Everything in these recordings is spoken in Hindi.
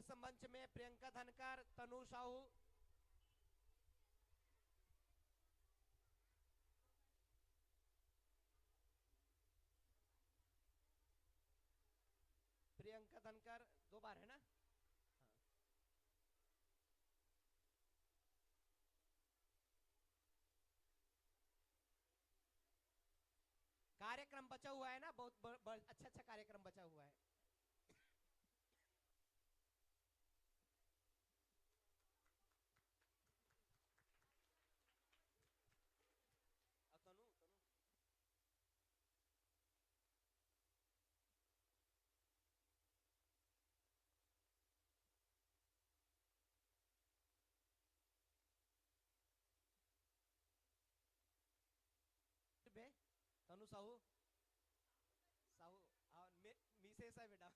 प्रश्न मंच में प्रियंका धनकर, तनु साहू। प्रियंका धनकर 2 बार है ना। हाँ। कार्यक्रम बचा हुआ है ना, बहुत अच्छा अच्छा कार्यक्रम बचा हुआ है। तनु तनु बे तनु साहू साहू। हाँ, मिसेस है बेटा।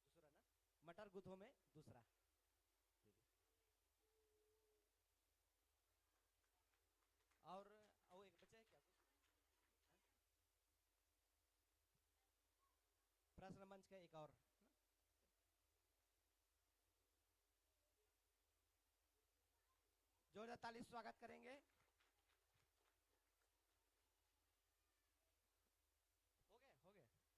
दूसरा ना, मटर गुथो में दूसरा। और वो एक बचा है क्या कुछ? प्रश्न मंच का एक और ना? जोरदार ताली स्वागत करेंगे। हो गए हो गए।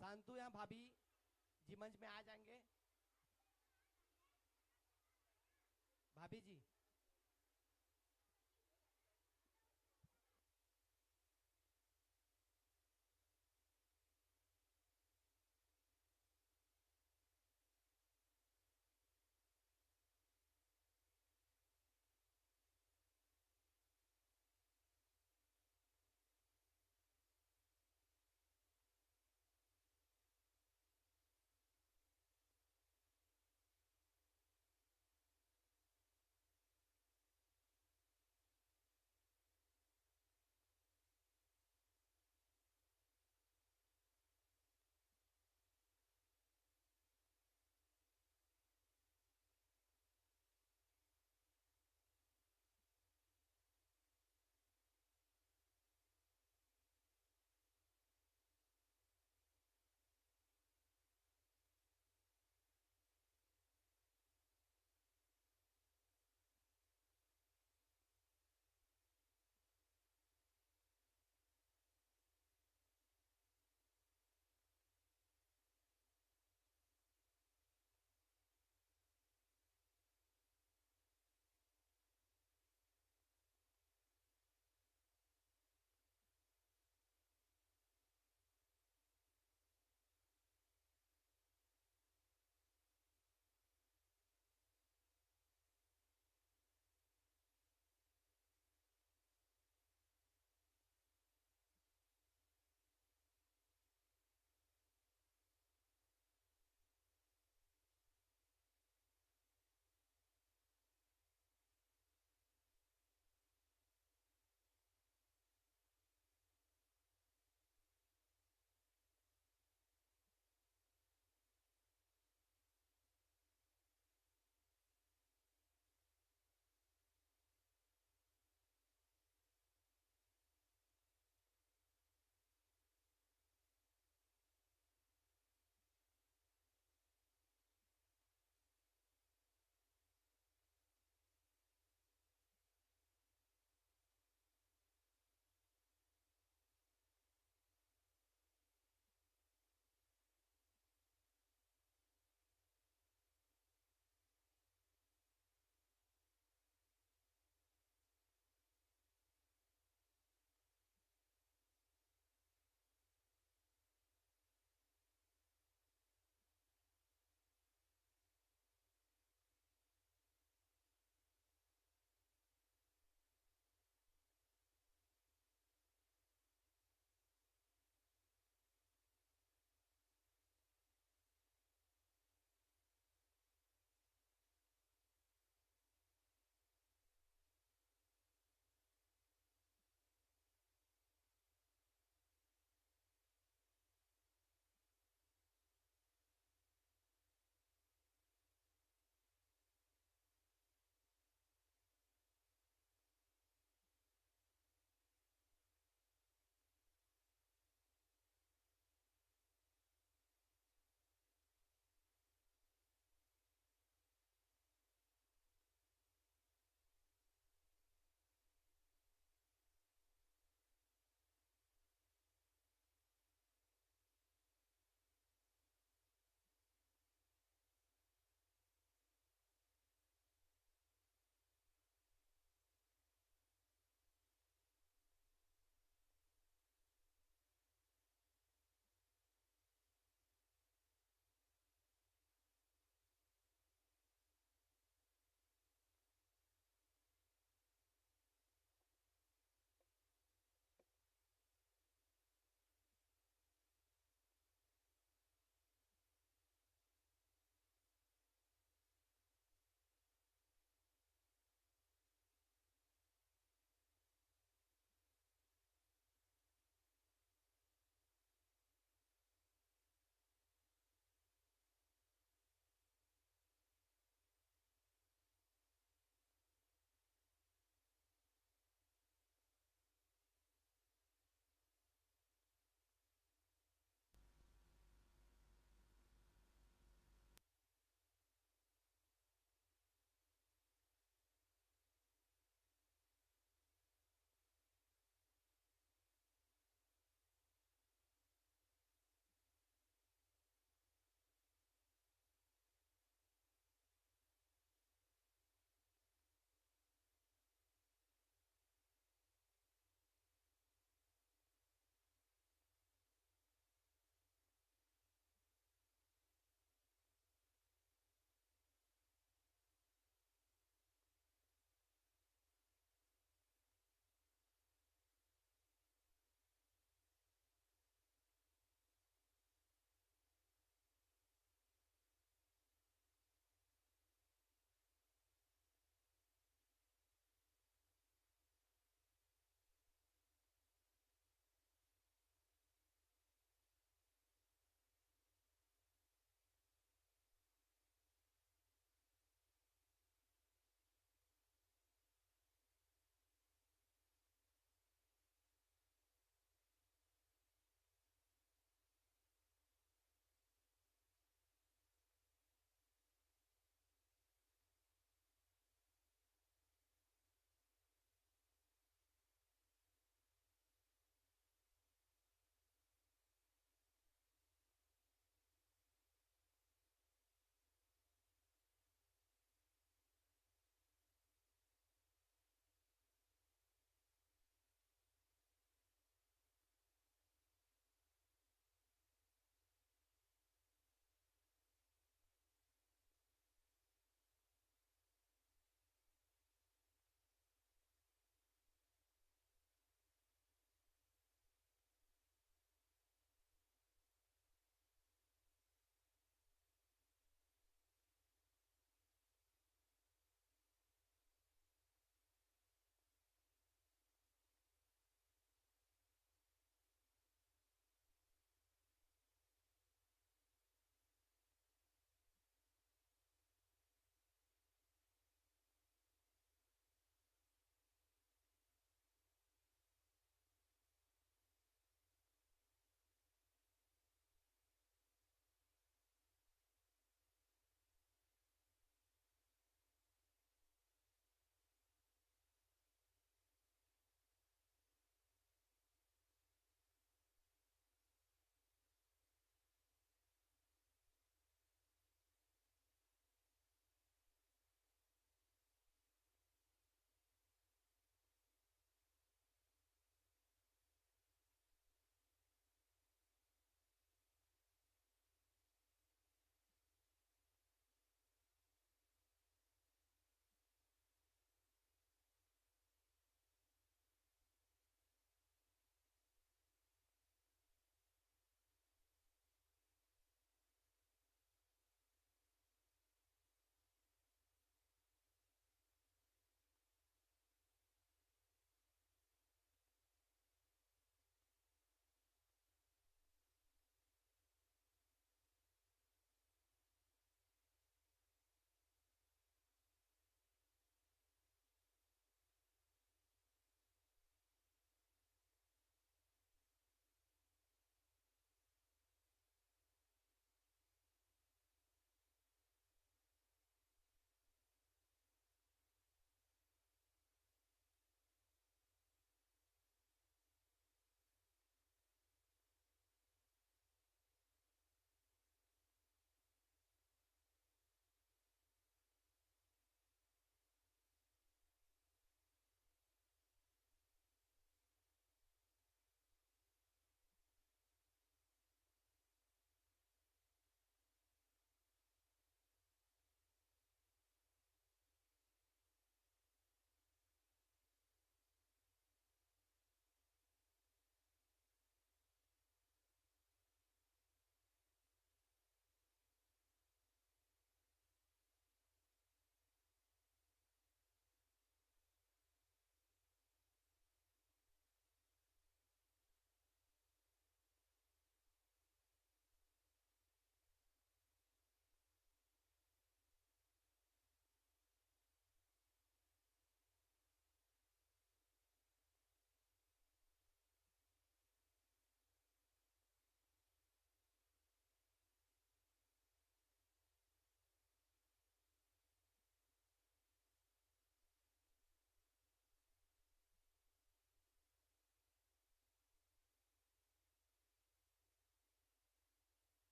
शांतु यहाँ भाभी जी मंच में आ जाएंगे। भाभी जी।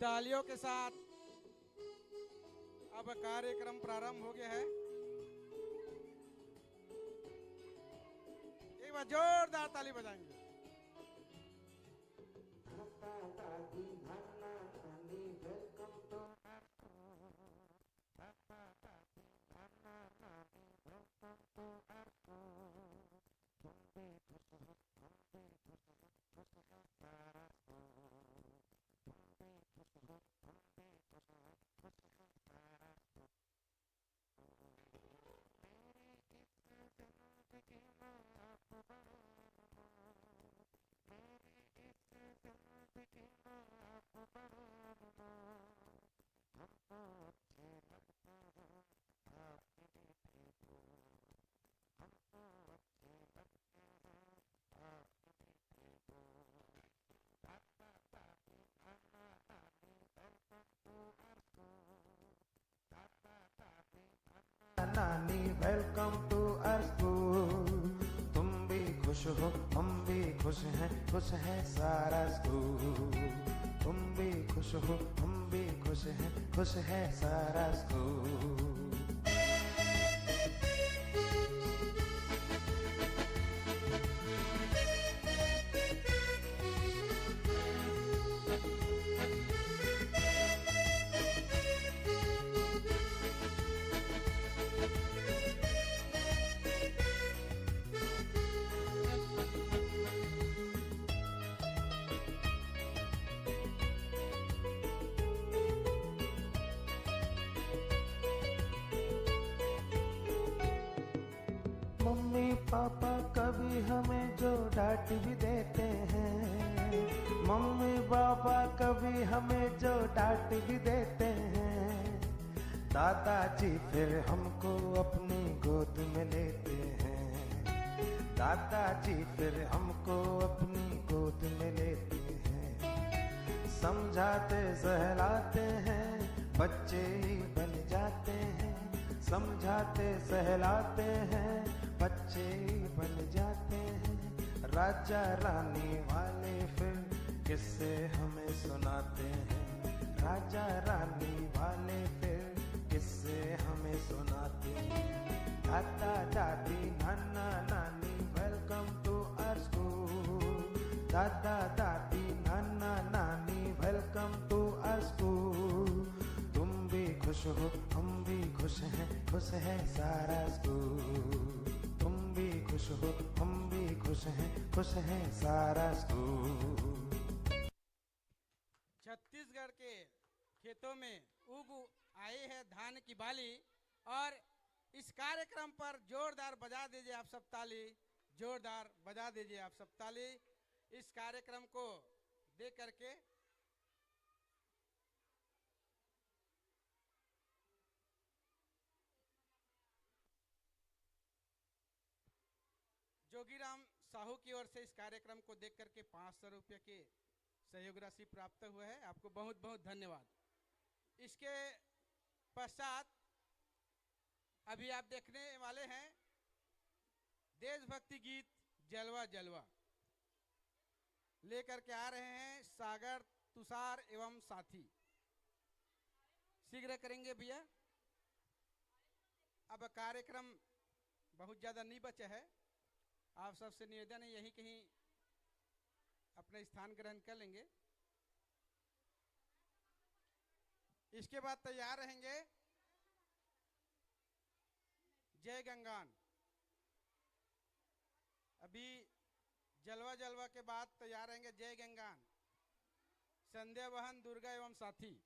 तालियों के साथ अब कार्यक्रम प्रारंभ हो गया है। एक बार जोरदार ताली बजाएंगे। नानी वेलकम टू आवर स्कूल। तुम भी खुश हो हम भी खुश है सारा स्कूल। तुम भी खुश हो हम भी खुश है सारा स्कूल। मम्मी पापा कभी हमें जो डांट भी देते हैं, मम्मी पापा कभी हमें जो डांट भी देते हैं, दादाजी फिर हमको अपनी गोद में लेते हैं। दादाजी फिर हमको अपनी गोद में लेते हैं। समझाते सहलाते हैं बच्चे ही बन जाते हैं। समझाते सहलाते हैं बच्चे ही बन जाते हैं। राजा रानी वाले फिर किस्से हमें सुनाते हैं। राजा रानी वाले फिर किस्से हमें सुनाते हैं। दादा दादी नाना नानी वेलकम टू आवर स्कूल। दादा दादी नाना नानी वेलकम टू आवर स्कूल। तुम भी खुश हो हम भी खुश है सारा स्कूल। तुम भी खुश हो हम भी खुश है सारा स्कूल। छत्तीसगढ़ के खेतों में उग आए हैं धान की बाली और इस कार्यक्रम पर जोरदार बजा दीजिए आप सब ताली। जोरदार बजा दीजिए आप सब ताली इस कार्यक्रम को देख करके। जोगीराम साहू की ओर से इस कार्यक्रम को देख करके 500 रुपये की सहयोग राशि प्राप्त हुआ है। आपको बहुत बहुत धन्यवाद। इसके पश्चात अभी आप देखने वाले हैं देशभक्ति गीत जलवा जलवा लेकर के आ रहे हैं सागर तुषार एवं साथी। शीघ्र करेंगे भैया। अब कार्यक्रम बहुत ज्यादा नहीं बचा है। आप सबसे निवेदन है यही कहीं अपना स्थान ग्रहण कर लेंगे। इसके बाद तैयार रहेंगे जय गंगान। अभी जलवा जलवा के बाद तैयार रहेंगे जय गंगान, संध्या वहन दुर्गा एवं साथी।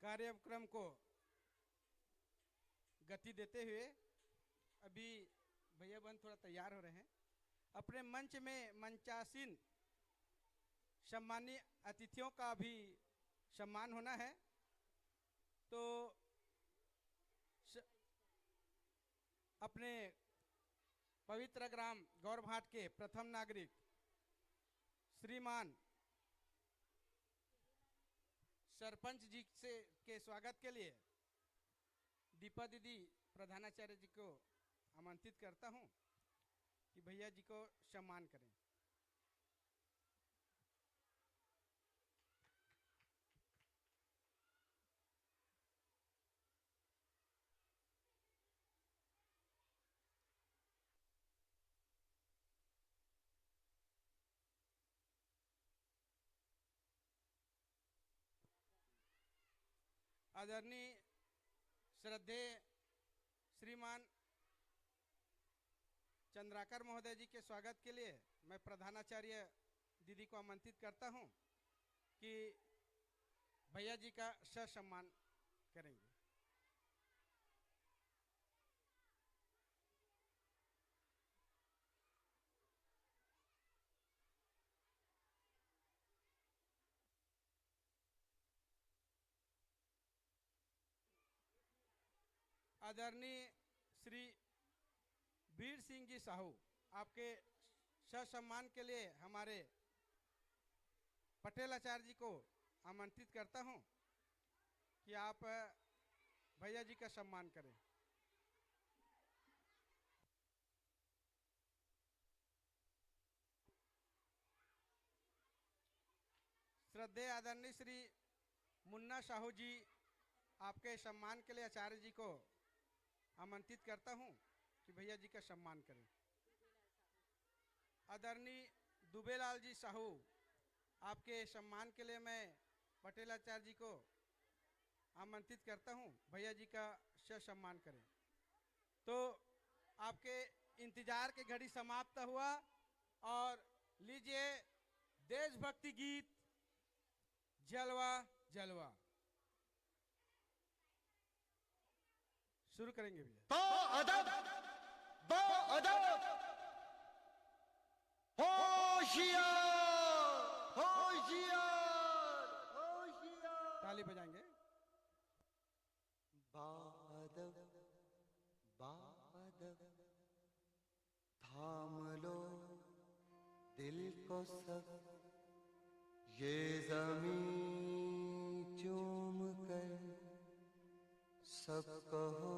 कार्यक्रम को गति देते हुए अभी भैया बहन थोड़ा तैयार हो रहे हैं। अपने मंच में मंचासीन सम्मानीय अतिथियों का भी सम्मान होना है। तो अपने पवित्र ग्राम गौरभाट के प्रथम नागरिक श्रीमान सरपंच जी से के स्वागत के लिए दीपा दीदी प्रधानाचार्य जी को आमंत्रित करता हूं कि भैया जी को सम्मान करें। आदरणीय श्रद्धेय श्रीमान चंद्राकर महोदय जी के स्वागत के लिए मैं प्रधानाचार्य दीदी को आमंत्रित करता हूं कि भैया जी का सम्मान करेंगे। आदरणीय श्री वीर सिंह जी साहू, आपके सम्मान के लिए हमारे पटेल आचार्य जी को आमंत्रित करता हूं कि आप भैया जी का सम्मान करें। श्रद्धेय आदरणीय श्री मुन्ना साहू जी, आपके सम्मान के लिए आचार्य जी को आमंत्रित करता हूं कि भैया जी का सम्मान करें। आदरणीय दुबेलाल जी साहू, आपके सम्मान के लिए मैं पटेल आचार्य जी को आमंत्रित करता हूं, भैया जी का सम्मान करें। तो आपके इंतजार के घड़ी समाप्त हुआ और लीजिए देशभक्ति गीत जलवा जलवा शुरू करेंगे भैया। ताली बजाएंगे। बादल बादल थाम लो दिल को सब, ये ज़मीं चूम कर सब कहो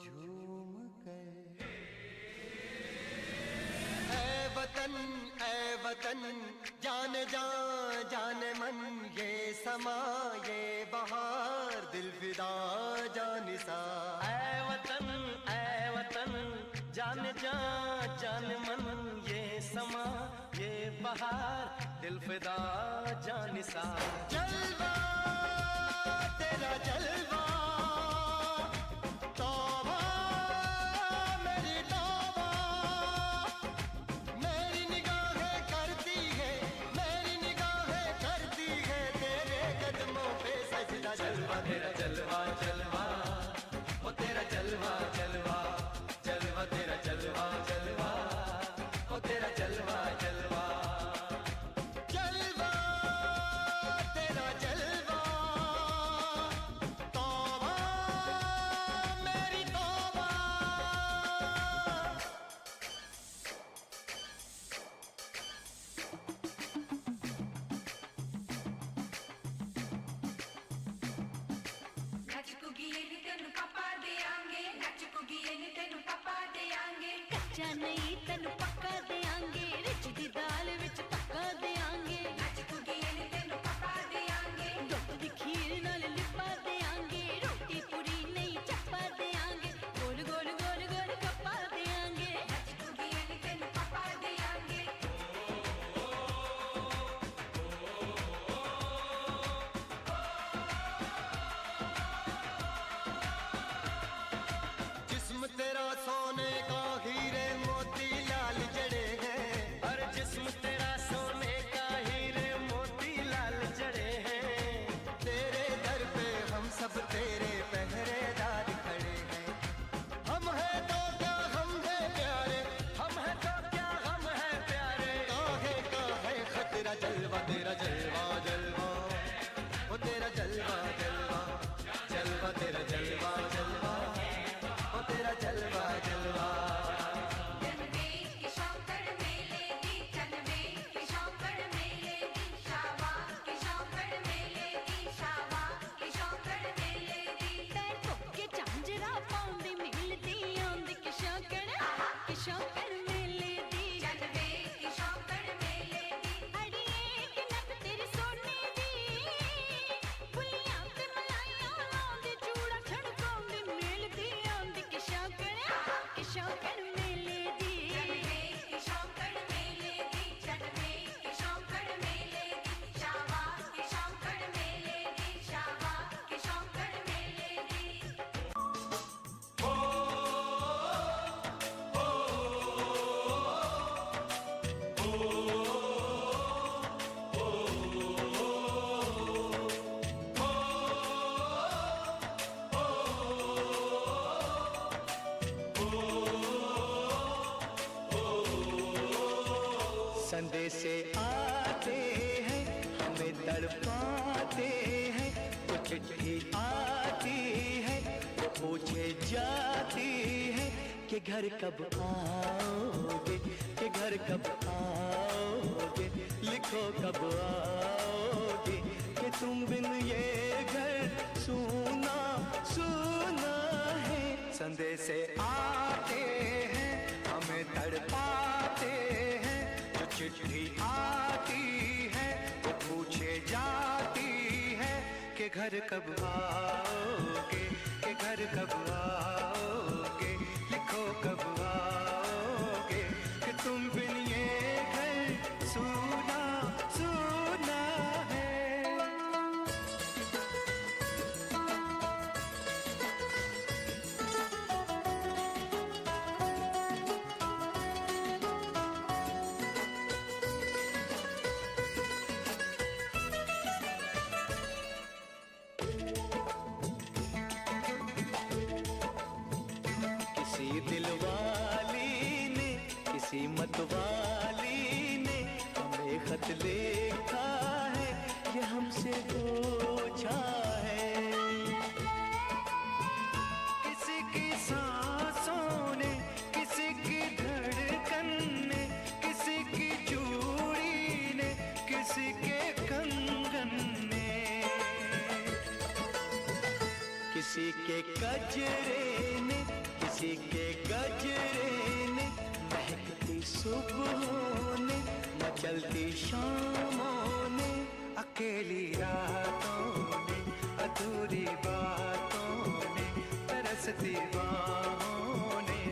झूम कर। ऐ वतन जान जान जान मन, ये समा ये बहार दिल फिदा जानिसा। ऐ वतन जान जान जान मन, ये समा ये बहार दिल फिदा जानिसा। जलवा तेरा जलवा, तौबा मेरी तौबा, मेरी निगाहें करती है, मेरी निगाहें करती है तेरे कदमों पे सजदा। जलवा तेरा जलवा जलवा, ओ तेरा जलवा जलवा, जलवा तेरा जलवा जलवा, ओ तेरा जलवा जलवा। जलवा तेरा जलवा, तौबा मेरी तौबा। कच्चा नहीं तेनु पक्का देंगे, रिच दी दाल विच पक्का देंगे। दुध दी खीर नाल लिपा देंगे, रोटी पूरी नहीं चप्पा देंगे, गोल गोल गोल गोल कप्पा देंगे। जिस्म तेरा सोने का हीरे मोती लाल संदेशे आते हैं हमें तड़पाते हैं, वो चिट्ठी आती है वो पूछे जाती है कि घर कब आओगे, कि घर कब आओगे, लिखो कब आओगे, कि तुम बिन ये घर सूना सूना है। संदेशे आते हैं हमें तड़पाते हैं, जो चिट्ठी आती है वो पूछे जाती है कि घर कब आओगे, कि घर कब आओगे, लिखो कब आओगे, कि तुम बिन ये घर सूना सूना है। किसी दिलवाली ने, किसी मतवाली ने हमें खत लिखा है, ये हमसे पूछा है। किसी की सांसों ने, किसी की धड़कन ने, किसी की चूड़ी ने, किसी के कंगन ने, किसी के गजरे ने, किसी के गजरे ने, महकती सुबहों ने, मचलती शामों ने, अकेली रातों ने, अधूरी बातों ने, तरसती बाहों ने,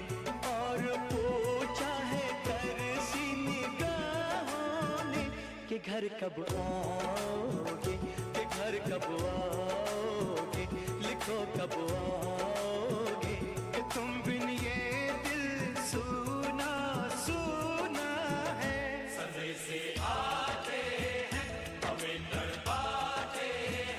और पूछा है तरसी निगाहों ने कि घर कब आओगे, कि घर कब आओगे, लिखो कब आओगे, कि तुम बिन ये दिल सूना सूना है। संदेशे आते हैं हमें तड़पाते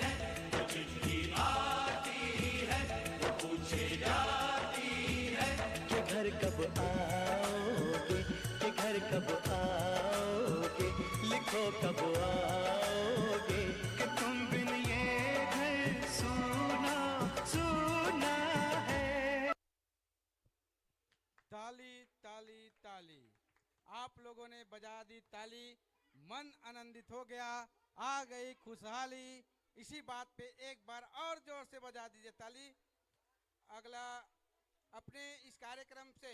हैं, जो चिट्ठी आती है वो पूछे जाती है कि घर कब आओगे, कि घर कब आओगे, लिखो कब आओगे, कि तुम बिन ये घर सूना सूना है। ताली ताली ताली, आप लोगों ने बजा दी ताली, मन आनंदित हो गया, आ गई खुशहाली। इसी बात पे एक बार और जोर से बजा दीजिए ताली। अगला अपने इस कार्यक्रम से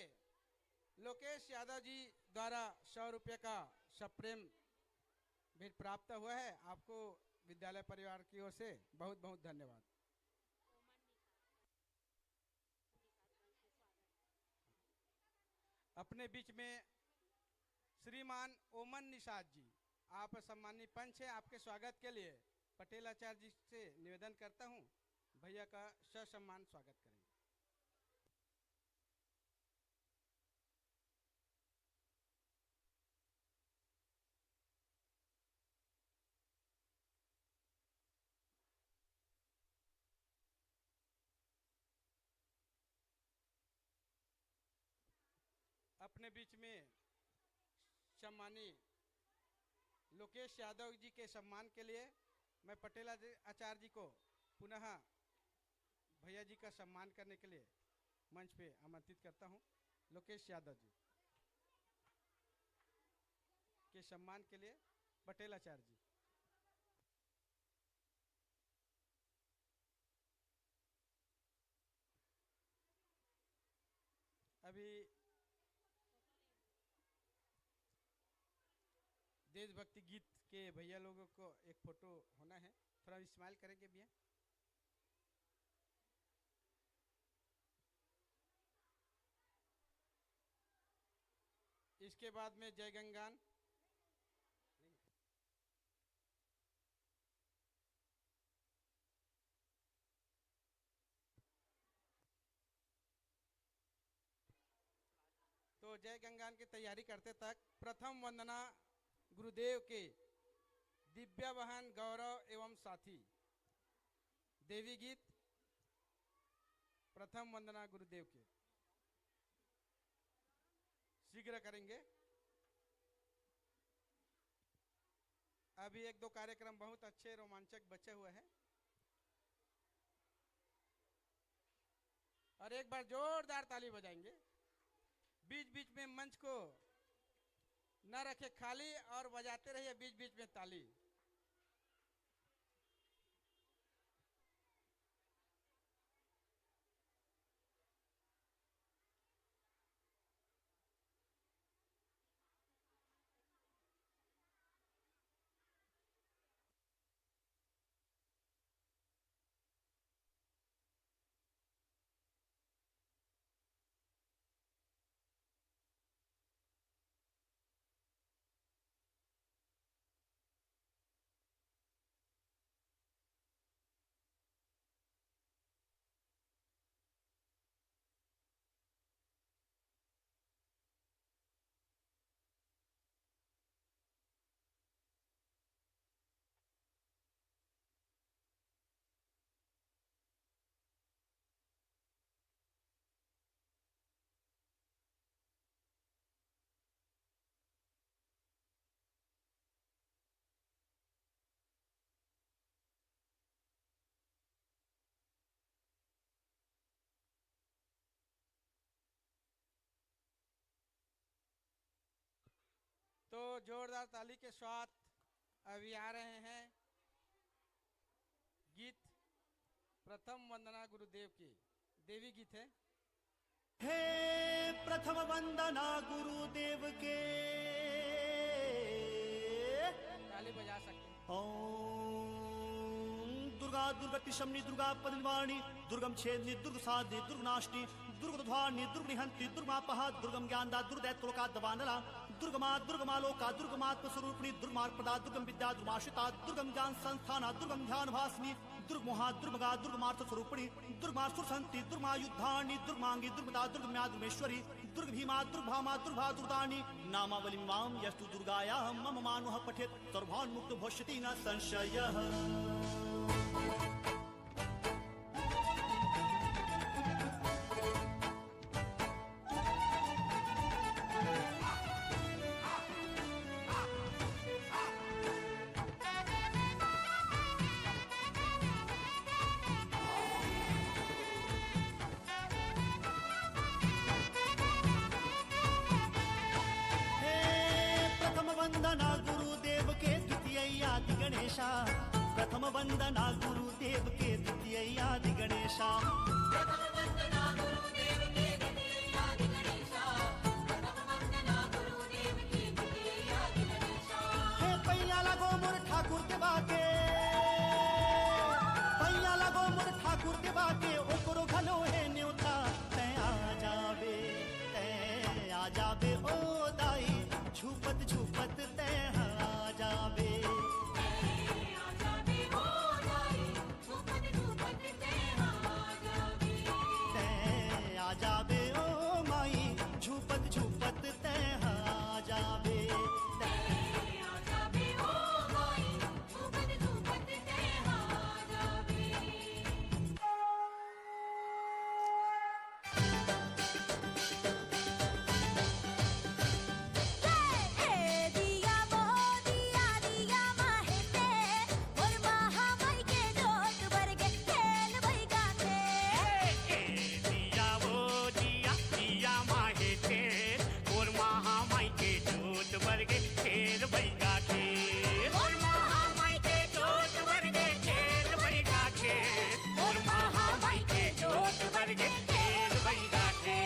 लोकेश यादव जी द्वारा 100 रुपये का सप्रेम भेंट प्राप्त हुआ है। आपको विद्यालय परिवार की ओर से बहुत बहुत धन्यवाद। अपने बीच में श्रीमान ओमन निषाद जी, आप सम्मानीय पंच हैं, आपके स्वागत के लिए पटेल आचार्य जी से निवेदन करता हूं, भैया का ससम्मान स्वागत करेंगे। अपने बीच में सम्मानीय लोकेश यादव जी के सम्मान के लिए मैं पटेल आचार्य जी को पुनः भैया जी का सम्मान करने के लिए मंच पे आमंत्रित करता हूं। लोकेश यादव जी के सम्मान के लिए पटेल आचार्य जी। अभी देशभक्ति गीत के भैया लोगों को एक फोटो होना है, थोड़ा स्माइल करेंगे भैया। इसके बाद में जय गंगान, तो जय गंगान की तैयारी करते तक प्रथम वंदना गुरुदेव के दिव्य वाहन गौरव एवं साथी देवी गीत प्रथम वंदना गुरुदेव के शीघ्र करेंगे। अभी एक दो कार्यक्रम बहुत अच्छे रोमांचक बचे हुए हैं। और एक बार जोरदार ताली बजाएंगे। बीच बीच में मंच को न रखे खाली और बजाते रहिए बीच बीच में ताली। तो जोरदार ताली के साथ अभी आ रहे हैं गीत प्रथम वंदना गुरुदेव की। देवी गीत है। हे प्रथम वंदना गुरुदेव के, ताली बजा सकते हैं। ओम दुर्गा दुर्गति शमनी दुर्गा पद्मवाणी दुर्गम छेदनी दुर्ग साधनी दुर्गनाशिनी दुर्गध्वानी दुर्गनिहंती दुर्गमापहा दुर्गम ज्ञानदा दुर्दैत्रोका दवानला दुर्गमा दुर्गमालोका दुर्गमात्म स्वरूपिणी दुर्गमार्पदा दुर्गम विद्या दुर्माश्रिता दुर्गम ज्ञान संस्थाना दुर्गम ध्यान भासिनी दुर्गमोहा दुर्गगा दुर्गमार्थ स्वरूपिणी दुर्गमासुर संति दुर्गमायुद्धानी दुर्गमांगी दुर्गदा दुर्गम्या दुर्गेश्वरी दुर्ग भीमा दुर्भामा दुर्भा दुर्दानी नामावलिं मां यस्तु दुर्गायाः मम मानुः पठेत् सर्वान्मुक्तो भविष्यति न संशयः। प्रथम वंदना गुरुदेव के द्वितीय आदि गणेशा। प्रथम वंदना गुरुदेव के द्वितीय आदि गणेशा। प्रथम वंदना गुरुदेव के द्वितीय आदि गणेशा। हे पैया लगो मोर ठाकुर देवा के, पैया लगो मोर ठाकुर देवा के, ओकरो घलो है न्योता तै आ जाबे ओ दाई झूपत झूपत तै आ जाबे। जाबे ओ माई झूपत झूपत तै आ जाबे। जाबे ओ माई झूपत झूपत तै आ जाबे। हे दिया वो दिया दिया माहेते और महामाई के जोत बरगे खेल भई गाते। दिया वो दिया दिया माहे थे और महामाई के जोत वर्गे खेल बैगा थे। और महामाई के जोत वर्गे खेल बैगा थे। और महामाई के जोत वर्गे खेल बैगा थे।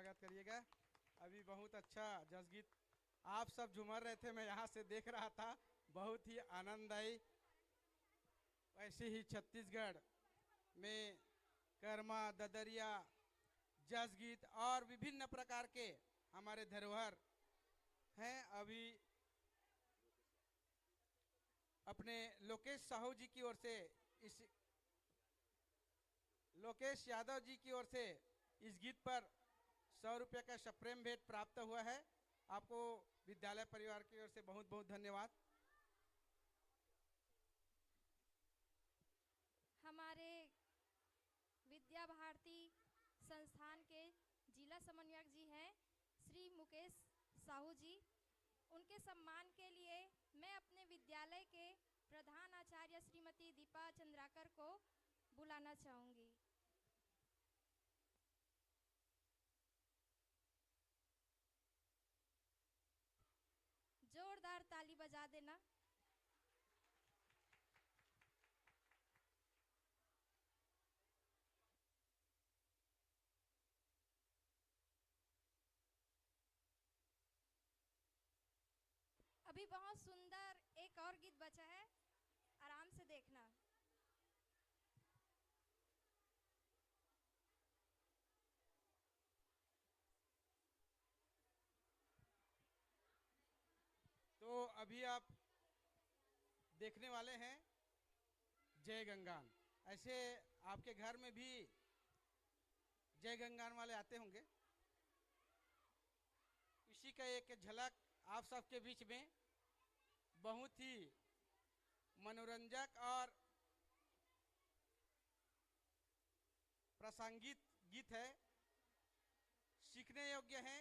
स्वागत करिएगा। अभी बहुत अच्छा जस गीत आप सब झूमर रहे थे, मैं यहाँ से देख रहा था, बहुत ही आनंददायी। वैसे ही छत्तीसगढ़ में कर्मा, ददरिया, जस गीत और विभिन्न प्रकार के हमारे धरोहर हैं। अभी अपने लोकेश साहू जी की ओर से लोकेश यादव जी की ओर से इस गीत पर 100 रुपये का सप्रेम भेंट प्राप्त हुआ है। आपको विद्यालय परिवार की ओर से बहुत बहुत धन्यवाद। हमारे विद्या भारती संस्थान के जिला समन्वयक जी हैं श्री मुकेश साहू जी, उनके सम्मान के लिए मैं अपने विद्यालय के प्रधान आचार्य श्रीमती दीपा चंद्राकर को बुलाना चाहूँगी। जोरदार ताली बजा देना। अभी बहुत सुंदर एक और गीत बचा है, आराम से देखना। तो अभी आप देखने वाले हैं जय गंगान। ऐसे आपके घर में भी जय गंगान वाले आते होंगे। इसी का एक झलक आप सबके बीच में बहुत ही मनोरंजक और प्रासंगिक गीत है, सीखने योग्य है।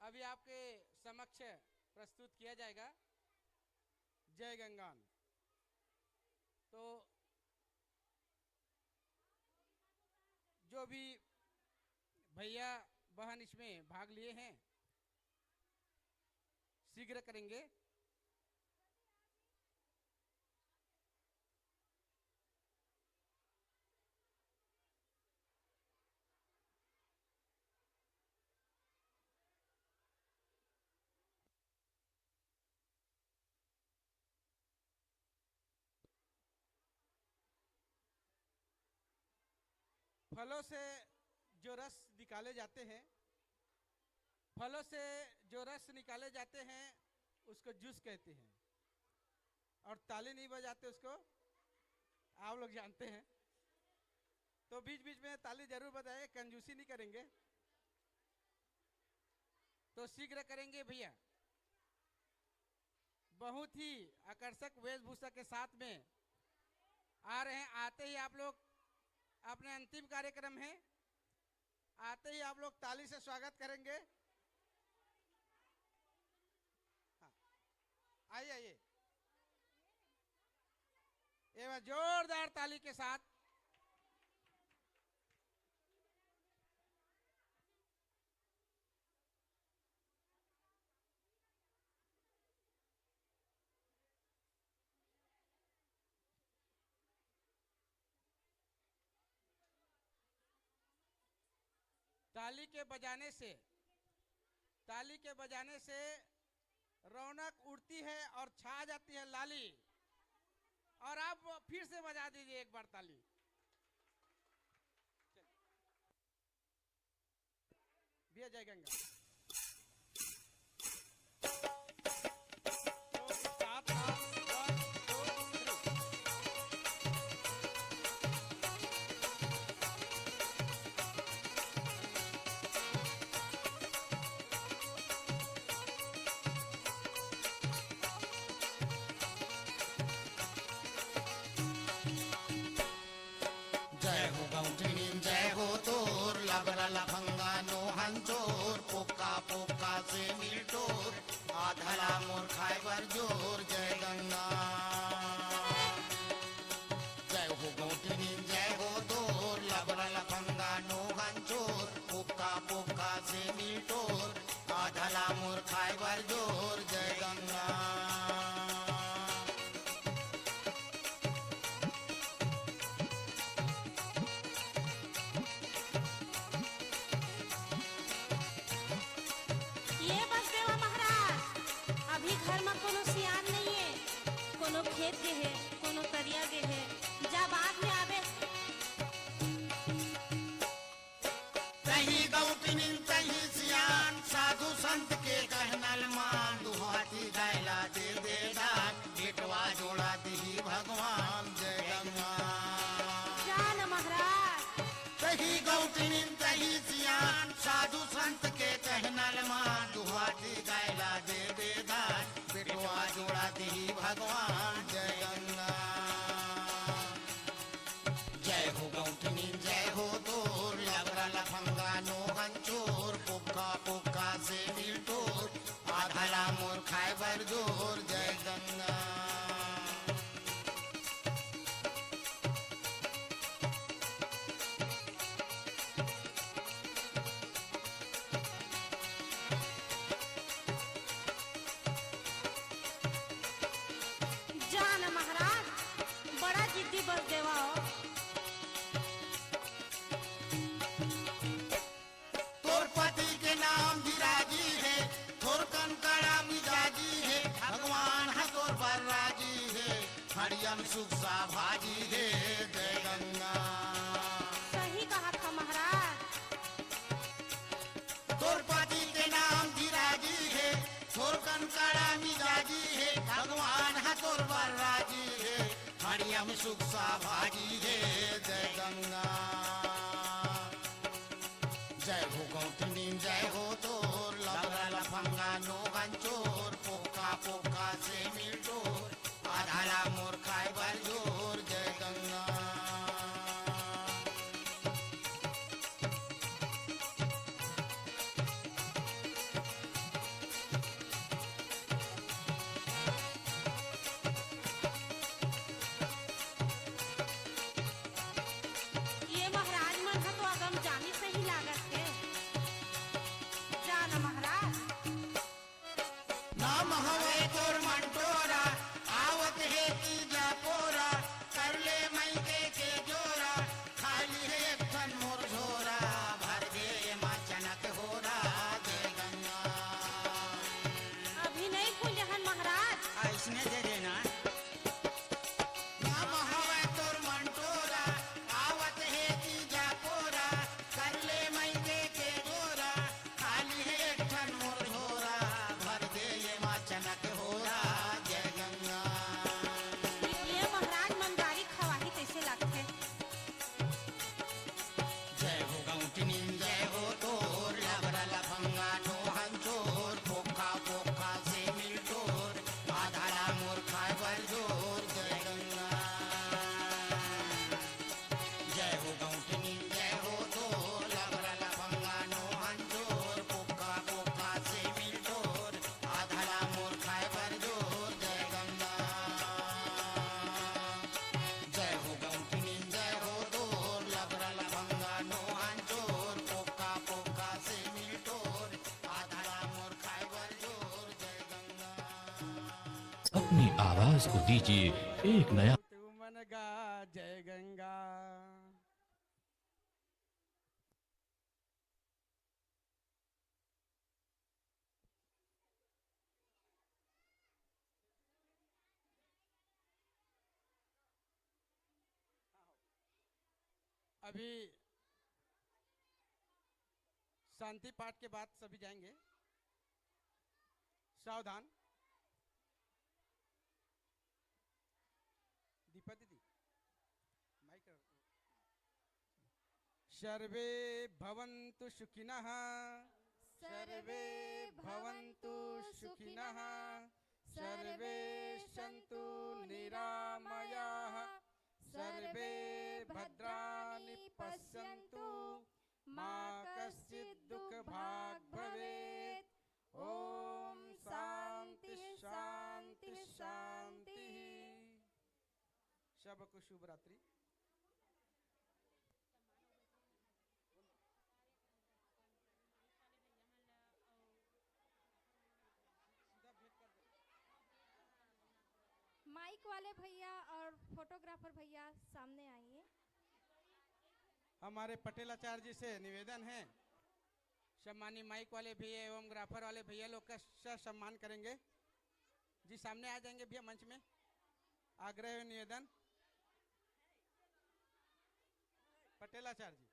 अभी आपके समक्ष प्रस्तुत किया जाएगा जय गंगान। तो जो भी भैया बहन इसमें भाग लिए हैं शीघ्र करेंगे। फलों से जो रस निकाले जाते हैं, फलों से जो रस निकाले जाते हैं उसको जूस कहते हैं, और ताली नहीं बजाते उसको आप लोग जानते हैं। तो बीच बीच में ताली जरूर बजाए, कंजूसी नहीं करेंगे। तो शीघ्र करेंगे भैया। बहुत ही आकर्षक वेशभूषा के साथ में आ रहे हैं। आते ही आप लोग अपने अंतिम कार्यक्रम है, आते ही आप लोग ताली से स्वागत करेंगे। हाँ, आइए आइए, एक जोरदार ताली के साथ। ताली के बजाने से रौनक उड़ती है और छा जाती है लाली। और आप फिर से बजा दीजिए एक बार ताली। भैया जय गंगा। जय हो गौठिनी जय हो तोर लगरा लफंगा नो हंचोर पोका पोका से मिलटोर आधला मोर खाइबर जोर जय गंगा। जय हो गौठिनी जय हो तोर लगरा लफंगा नो हंचोर पोका पोका से मिलटोर आधला मोर खाइबर जोर जय गंगा। संत के कहनल मान दुहाती गायला दे दे दान बेटवा जोड़ा दी भगवान जय गंगा जान महाराज तही गौतनी तही सियान साधु संत के कहनल मान दुहाती गायला दे दे दान बेटवा जोड़ा दी भगवान जय गंगा जय हो गौतनी जय हो तोर लगरा लफंगा नो हंचोर पुक्का पुक्का से मिलटोर आधाला मोर खाए बर जोर जय गंगा जान महाराज बड़ा जिद्दी बस देवा हो तोर पति के नाम विराजी है तोर कंकड़ा मिजाजी है भगवान है तोर बर्राजी है हरियम सुख सा भाजी है जय गंगा सही कहा था महाराज तोर पति के नाम विराजी है तोर कंकड़ा मिजाजी है भगवान है तोर बर्राजी है हरियम सुख सा भाजी है जय गंगा जय हो गौतनी जय हो तोर लगरा लफंगा नो गंचोर पोका पोका से मिलटोर आधाला मोर खाए बर जोर जय गंगा ये महाराज मन है तो अगम जानी सही लागत है जान महाराज नाम हवे तोर मंटोरा आवत है तीजा पोरा कर ले मई के जोरा खाली है एक ठन मोर झोरा भर दे माँ चनक होरा जय गंगा अभी नहीं खुल जहन महाराज ऐसने दे देना नाम हवे तोर मंटोरा आवत है तीजा पोरा कर ले मई के जोरा खाली है एक ठन मोर झोरा भर दे माँ चनक होरा जय गंगा ये महाराज मंदारी खवाही कैसे लगते जय हो गौतनी जय हो तोर लगरा लफंगा नो हंचोर पोका पोका से मिलटोर आधारा मोर खाए बर जोर जय गंगा जय हो गौतनी जय हो तोर लगरा लफंगा नो हंचोर पोका पोका से मिलटोर आधारा मोर खाए बर जोर जय गंगा जय हो गौतनी जय हो तोर लगरा लफंगा नो हंचोर पोका पोका से मिलटोर आधारा मोर खाए बर जोर जय गंगा अपनी आवाज को दीजिए एक नया तू मन गा जय गंगा अभी शांति पाठ के बाद सभी जाएंगे सावधान दीपा दीदी माइक सर्वे भवन्तु सुखिनः सर्वे भवन्तु सुखिनः सर्वे सन्तु निरामयाः सर्वे भद्राणि पश्यन्तु मा कश्चित् दुःखभाग् भवेत् ओम शांति शांति शांति। सबको शुभ रात्रि। माइक वाले भैया और फोटोग्राफर भैया सामने आइए। हमारे पटेल आचार्य जी से निवेदन है, सम्मानी माइक वाले भैया एवं ग्राफर वाले भैया लोग का सम्मान करेंगे जी। सामने आ जाएंगे भैया मंच में। आग्रह एवं निवेदन पटेल आचार्य जी।